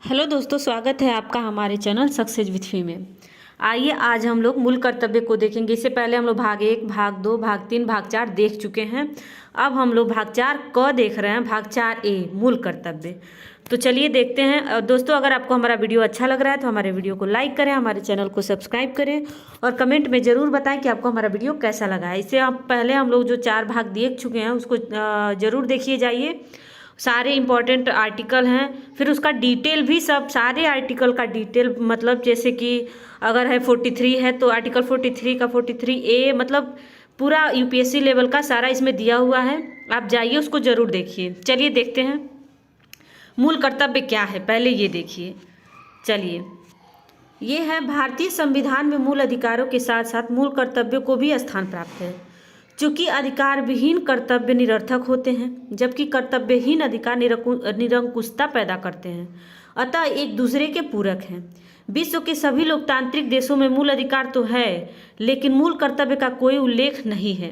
Hello दोस्तों, स्वागत है आपका हमारे चैनल सक्सेस विथ फी में। आइए आज हम लोग मूल कर्तव्य को देखेंगे। इससे पहले हम लोग भाग 1, भाग 2, भाग 3, भाग 4 देख चुके हैं। अब हम लोग भाग 4 क देख रहे हैं, भाग 4 ए मूल कर्तव्य। तो चलिए देखते हैं। दोस्तों, अगर आपको हमारा वीडियो अच्छा लग रहा है तो हमारे वीडियो को लाइक करें, हमारे चैनल को सब्सक्राइब करें और कमेंट में ज़रूर बताएं कि आपको हमारा वीडियो कैसा लगा है। इससे आप पहले हम लोग जो 4 भाग देख चुके हैं उसको ज़रूर देखिए जाइए। सारे इम्पॉर्टेंट आर्टिकल हैं, फिर उसका डिटेल भी, सब सारे आर्टिकल का डिटेल, मतलब जैसे कि अगर है 43 है तो आर्टिकल 43 का 43A, मतलब पूरा यूपीएससी लेवल का सारा इसमें दिया हुआ है। आप जाइए उसको ज़रूर देखिए। चलिए देखते हैं मूल कर्तव्य क्या है, पहले ये देखिए। चलिए, ये है भारतीय संविधान में मूल अधिकारों के साथ साथ मूल कर्तव्यों को भी स्थान प्राप्त है। चूंकि अधिकार विहीन कर्तव्य निरर्थक होते हैं, जबकि कर्तव्यहीन अधिकार निरंकुशता पैदा करते हैं, अतः एक दूसरे के पूरक हैं। विश्व के सभी लोकतांत्रिक देशों में मूल अधिकार तो है, लेकिन मूल कर्तव्य का कोई उल्लेख नहीं है।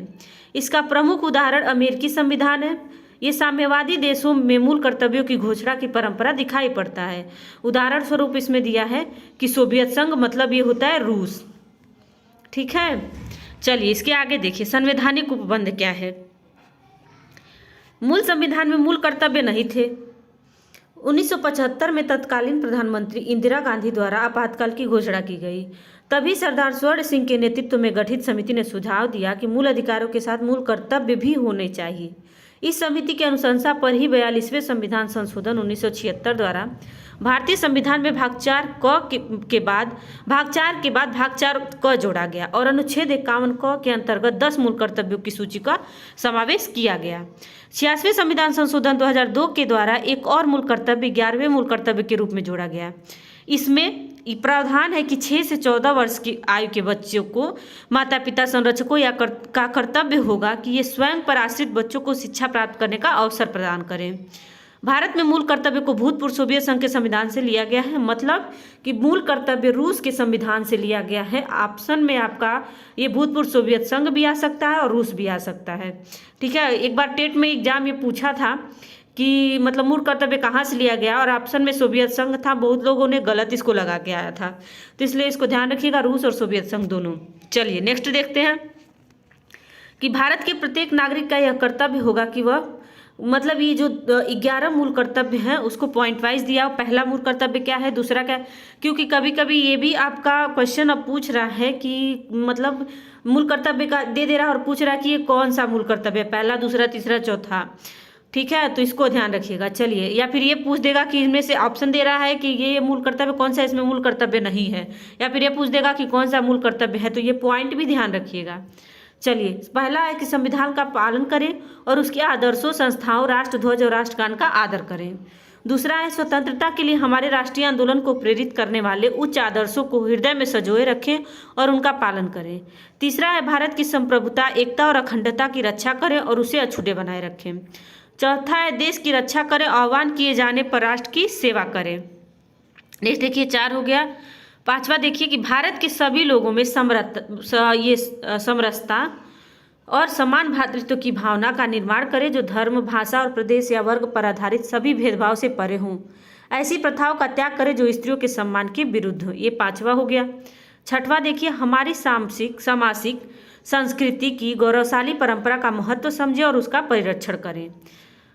इसका प्रमुख उदाहरण अमेरिकी संविधान है। ये साम्यवादी देशों में मूल कर्तव्यों की घोषणा की परंपरा दिखाई पड़ता है। उदाहरण स्वरूप इसमें दिया है कि सोवियत संघ, मतलब ये होता है रूस। ठीक है, चलिए इसके आगे देखिए संवैधानिक उपबंध क्या है। मूल संविधान में मूल कर्तव्य नहीं थे। 1975 में तत्कालीन प्रधानमंत्री इंदिरा गांधी द्वारा आपातकाल की घोषणा की गई। तभी सरदार स्वर्ण सिंह के नेतृत्व में गठित समिति ने सुझाव दिया कि मूल अधिकारों के साथ मूल कर्तव्य भी होने चाहिए। इस समिति की अनुशंसा पर ही 42वें संविधान संशोधन 1976 द्वारा भारतीय संविधान में भाग 4 के बाद भाग 4 क जोड़ा गया और अनुच्छेद 51 क के अंतर्गत 10 मूल कर्तव्यों की सूची का समावेश किया गया। 86वें संविधान संशोधन 2002 के द्वारा एक और मूल कर्तव्य 11वें मूल कर्तव्य के रूप में जोड़ा गया। इसमें प्रावधान है कि 6 से 14 वर्ष की आयु के बच्चों को माता पिता, संरक्षकों का कर्तव्य होगा कि ये स्वयं पर आश्रित बच्चों को शिक्षा प्राप्त करने का अवसर प्रदान करें। भारत में मूल कर्तव्य को भूतपूर्व सोवियत संघ के संविधान से लिया गया है, मतलब कि मूल कर्तव्य रूस के संविधान से लिया गया है। ऑप्शन में आपका ये भूतपूर्व सोवियत संघ भी आ सकता है और रूस भी आ सकता है। ठीक है, एक बार टेट में एग्जाम ये पूछा था कि मतलब मूल कर्तव्य कहाँ से लिया गया, और ऑप्शन में सोवियत संघ था। बहुत लोगों ने गलत इसको लगा के आया था, तो इसलिए इसको ध्यान रखिएगा, रूस और सोवियत संघ दोनों। चलिए नेक्स्ट देखते हैं कि भारत के प्रत्येक नागरिक का यह कर्तव्य होगा कि वह, मतलब ये जो 11 मूल कर्तव्य हैं उसको पॉइंट वाइज दिया। पहला मूल कर्तव्य क्या है, दूसरा क्या, क्योंकि कभी कभी ये भी आपका क्वेश्चन अब पूछ रहा है कि मतलब मूल कर्तव्य का दे रहा है और पूछ रहा है कि ये कौन सा मूल कर्तव्य है, पहला, दूसरा, तीसरा, चौथा। ठीक है, तो इसको ध्यान रखिएगा। चलिए, या फिर ये पूछ देगा कि इनमें से ऑप्शन दे रहा है कि ये मूल कर्तव्य कौन सा, इसमें मूल कर्तव्य नहीं है, या फिर ये पूछ देगा कि कौन सा मूल कर्तव्य है, तो ये पॉइंट भी ध्यान रखिएगा। चलिए, पहला है कि संविधान का पालन करें और उसके आदर्शों, संस्थाओं, राष्ट्रध्वज और राष्ट्रगान का आदर करें। दूसरा है स्वतंत्रता के लिए हमारे राष्ट्रीय आंदोलन को प्रेरित करने वाले उच्च आदर्शों को हृदय में संजोए रखें और उनका पालन करें। तीसरा है भारत की संप्रभुता, एकता और अखंडता की रक्षा करें और उसे अछूते बनाए रखें। चौथा है देश की रक्षा करें, आह्वान किए जाने पर राष्ट्र की सेवा करें। नेक्स्ट देखिए, 4 हो गया। पांचवा देखिए कि भारत के सभी लोगों में समरसता और समान भ्रातृत्व की भावना का निर्माण करें, जो धर्म, भाषा और प्रदेश या वर्ग पर आधारित सभी भेदभाव से परे हों। ऐसी प्रथाओं का त्याग करें जो स्त्रियों के सम्मान के विरुद्ध हो। ये 5वां हो गया। 6वां देखिए, हमारी सामाजिक संस्कृति की गौरवशाली परंपरा का महत्व समझें और उसका परिरक्षण करें।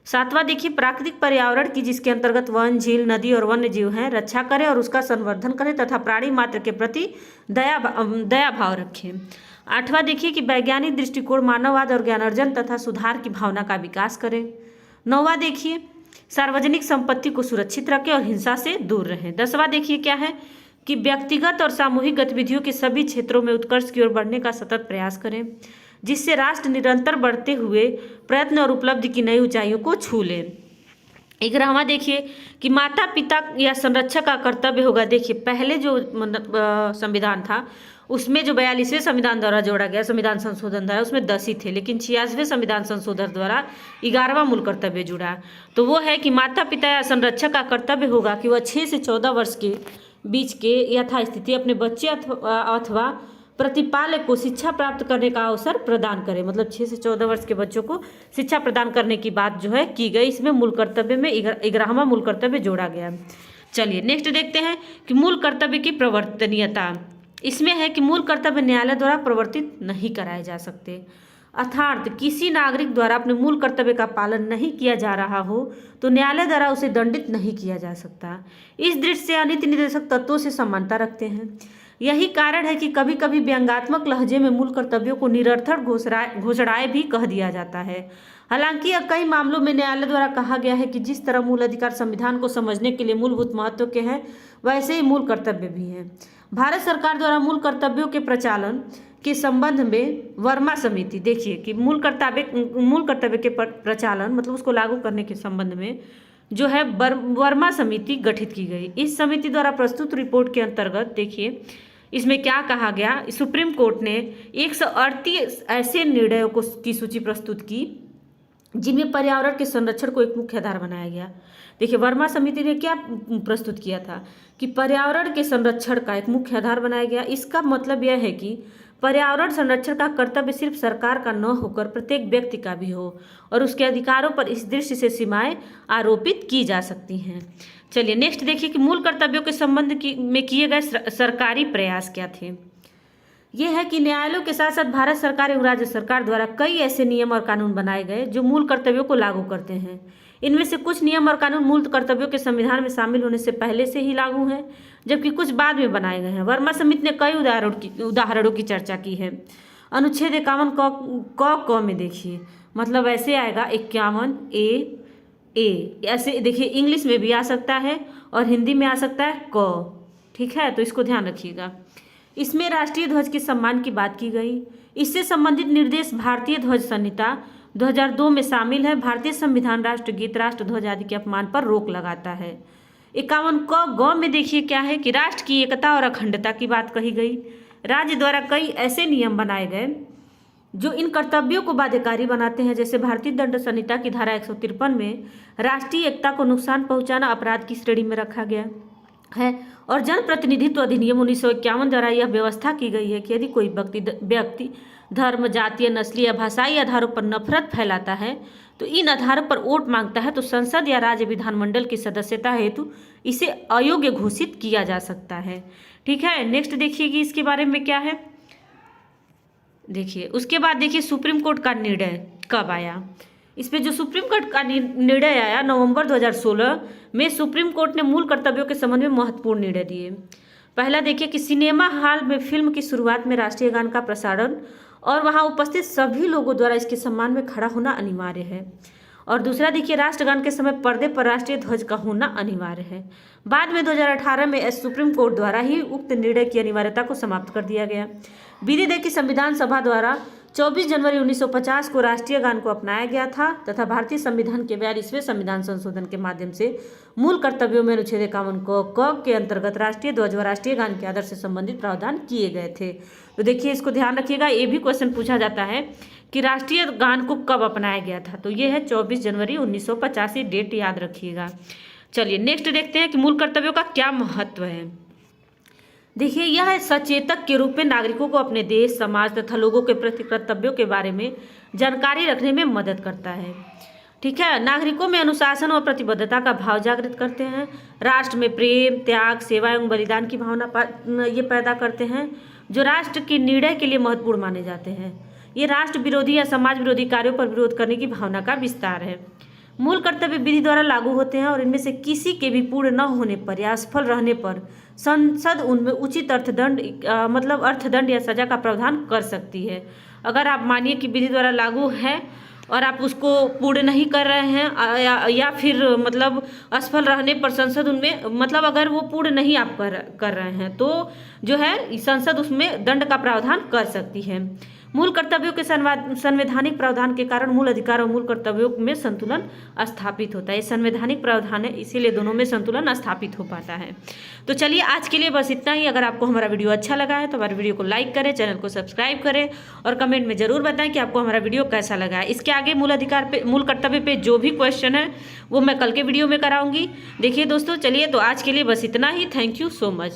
7वां देखिए, प्राकृतिक पर्यावरण की, जिसके अंतर्गत वन, झील, नदी और वन्य जीव हैं, रक्षा करें और उसका संवर्धन करें तथा प्राणी मात्र के प्रति दया भाव रखें। 8वां देखिए कि वैज्ञानिक दृष्टिकोण, मानववाद और ज्ञानार्जन तथा सुधार की भावना का विकास करें। 9वां देखिए, सार्वजनिक संपत्ति को सुरक्षित रखें और हिंसा से दूर रहें। 10वां देखिए क्या है कि व्यक्तिगत और सामूहिक गतिविधियों के सभी क्षेत्रों में उत्कर्ष की ओर बढ़ने का सतत प्रयास करें, जिससे राष्ट्र निरंतर बढ़ते हुए प्रयत्न और उपलब्धि की नई ऊंचाइयों को छू ले। 11वां देखिए कि माता पिता या संरक्षक का कर्तव्य होगा। देखिए, पहले जो संविधान था उसमें जो 42वें संविधान द्वारा जोड़ा गया, संविधान संशोधन द्वारा, उसमें 10 ही थे, लेकिन 86वें संविधान संशोधन द्वारा 11वां मूल कर्तव्य जुड़ा। तो वो है कि माता पिता या संरक्षक का कर्तव्य होगा कि वह 6 से 14 वर्ष के बीच के यथास्थिति अपने बच्चे अथवा प्रतिपालक को शिक्षा प्राप्त करने का अवसर प्रदान करें। मतलब 6 से 14 वर्ष के बच्चों को शिक्षा प्रदान करने की बात जो है की गई। इसमें मूल कर्तव्य में 11वां मूल कर्तव्य जोड़ा गया। चलिए नेक्स्ट देखते हैं कि मूल कर्तव्य की प्रवर्तनीयता। इसमें है कि मूल कर्तव्य न्यायालय द्वारा प्रवर्तित नहीं कराए जा सकते, अर्थात किसी नागरिक द्वारा अपने मूल कर्तव्य का पालन नहीं किया जा रहा हो तो न्यायालय द्वारा उसे दंडित नहीं किया जा सकता। इस दृष्टि से नीति निर्देशक तत्वों से समानता रखते हैं। यही कारण है कि कभी कभी व्यंग्यात्मक लहजे में मूल कर्तव्यों को निरर्थक घोषणाएं भी कह दिया जाता है। हालांकि कई मामलों में न्यायालय द्वारा कहा गया है कि जिस तरह मूल अधिकार संविधान को समझने के लिए मूलभूत महत्व के हैं, वैसे ही मूल कर्तव्य भी हैं। भारत सरकार द्वारा मूल कर्तव्यों के प्रचालन के संबंध में वर्मा समिति, देखिए कि मूल कर्तव्य के प्रचालन मतलब उसको लागू करने के संबंध में जो है वर्मा समिति गठित की गई। इस समिति द्वारा प्रस्तुत रिपोर्ट के अंतर्गत देखिए इसमें क्या कहा गया। सुप्रीम कोर्ट ने 138 ऐसे निर्णयों की सूची प्रस्तुत की जिनमें पर्यावरण के संरक्षण को एक मुख्य आधार बनाया गया। देखिए वर्मा समिति ने क्या प्रस्तुत किया था कि पर्यावरण के संरक्षण का एक मुख्य आधार बनाया गया। इसका मतलब यह है कि पर्यावरण संरक्षण का कर्तव्य सिर्फ सरकार का न होकर प्रत्येक व्यक्ति का भी हो और उसके अधिकारों पर इस दृष्टि से सीमाएं आरोपित की जा सकती हैं। चलिए नेक्स्ट देखिए कि मूल कर्तव्यों के संबंध में किए गए सरकारी प्रयास क्या थे। ये है कि न्यायालयों के साथ साथ भारत सरकार एवं राज्य सरकार द्वारा कई ऐसे नियम और कानून बनाए गए जो मूल कर्तव्यों को लागू करते हैं। इनमें से कुछ नियम और कानून मूल कर्तव्यों के संविधान में शामिल होने से पहले से ही लागू हैं, जबकि कुछ बाद में बनाए गए हैं। वर्मा समिति ने कई उदाहरणों की चर्चा की है। अनुच्छेद 51 क में देखिए मतलब ऐसे आएगा 51 ए, ऐसे देखिए इंग्लिश में भी आ सकता है और हिंदी में आ सकता है क, ठीक है, तो इसको ध्यान रखिएगा। इसमें राष्ट्रीय ध्वज के सम्मान की बात की गई। इससे संबंधित निर्देश भारतीय ध्वज संहिता 2002 में शामिल है। भारतीय संविधान राष्ट्रगीत, राष्ट्रध्वज आदि के अपमान पर रोक लगाता है। 51 ग में देखिए क्या है कि राष्ट्र की एकता और अखंडता की बात कही गई। राज्य द्वारा कई ऐसे नियम बनाए गए जो इन कर्तव्यों को बाध्यकारी बनाते हैं, जैसे भारतीय दंड संहिता की धारा 153 में राष्ट्रीय एकता को नुकसान पहुंचाना अपराध की श्रेणी में रखा गया है और जन प्रतिनिधित्व अधिनियम 1951 द्वारा यह व्यवस्था की गई है कि यदि कोई व्यक्ति धर्म, जातीय, नस्लीय या भाषाई आधारों पर नफरत फैलाता है तो इन आधारों पर वोट मांगता है तो संसद या राज्य विधानमंडल की सदस्यता हेतु इसे अयोग्य घोषित किया जा सकता है। ठीक है, नेक्स्ट देखिए कि इसके बारे में क्या है। देखिए उसके बाद देखिए सुप्रीम कोर्ट का निर्णय कब आया। इस पे जो सुप्रीम कोर्ट का निर्णय आया नवंबर 2016 में सुप्रीम कोर्ट ने मूल कर्तव्यों के संबंध में महत्वपूर्ण निर्णय दिए। पहला देखिए कि सिनेमा हॉल में फिल्म की शुरुआत में राष्ट्रीय गान का प्रसारण और वहां उपस्थित सभी लोगों द्वारा इसके सम्मान में खड़ा होना अनिवार्य है। और दूसरा देखिए राष्ट्रगान के समय पर्दे पर राष्ट्रीय ध्वज का होना अनिवार्य है। बाद में 2018 में सुप्रीम कोर्ट द्वारा ही उक्त निर्णय की अनिवार्यता को समाप्त कर दिया गया। विधि दे की संविधान सभा द्वारा 24 जनवरी 1950 को राष्ट्रीय गान को अपनाया गया था तथा भारतीय संविधान के 42वें संविधान संशोधन के माध्यम से मूल कर्तव्यों में अनुच्छेद 51 क के अंतर्गत राष्ट्रीय ध्वज व राष्ट्रीय गान के आदर से संबंधित प्रावधान किए गए थे। तो देखिए इसको ध्यान रखिएगा, ये भी क्वेश्चन पूछा जाता है कि राष्ट्रीय गान को कब अपनाया गया था, तो ये है 24 जनवरी 1950, डेट याद रखिएगा। चलिए नेक्स्ट देखते हैं कि मूल कर्तव्यों का क्या महत्व है। देखिए यह सचेतक के रूप में नागरिकों को अपने देश, समाज तथा लोगों के प्रति कर्तव्यों के बारे में जानकारी रखने में मदद करता है। ठीक है, नागरिकों में अनुशासन और प्रतिबद्धता का भाव जागृत करते हैं। राष्ट्र में प्रेम, त्याग, सेवा एवं बलिदान की भावना ये पैदा करते हैं जो राष्ट्र के निर्णय के लिए महत्वपूर्ण माने जाते हैं। ये राष्ट्र विरोधी या समाज विरोधी कार्यों पर विरोध करने की भावना का विस्तार है। मूल कर्तव्य विधि द्वारा लागू होते हैं और इनमें से किसी के भी पूर्ण न होने पर या असफल रहने पर संसद उनमें उचित अर्थदंड या सजा का प्रावधान कर सकती है। अगर आप मानिए कि विधि द्वारा लागू है और आप उसको पूर्ण नहीं कर रहे हैं या फिर असफल रहने पर संसद उनमें अगर वो पूर्ण नहीं आप कर रहे हैं तो जो है संसद उसमें दंड का प्रावधान कर सकती है। मूल कर्तव्यों के संवैधानिक प्रावधान के कारण मूल अधिकार और मूल कर्तव्यों में संतुलन स्थापित होता है। ये संवैधानिक प्रावधान है, इसीलिए दोनों में संतुलन स्थापित हो पाता है। तो चलिए आज के लिए बस इतना ही। अगर आपको हमारा वीडियो अच्छा लगा है तो हमारे वीडियो को लाइक करें, चैनल को सब्सक्राइब करें और कमेंट में जरूर बताएं कि आपको हमारा वीडियो कैसा लगा है। इसके आगे मूल कर्तव्य पे जो भी क्वेश्चन है वो मैं कल के वीडियो में कराऊंगी। देखिए दोस्तों, चलिए तो आज के लिए बस इतना ही। Thank you so much.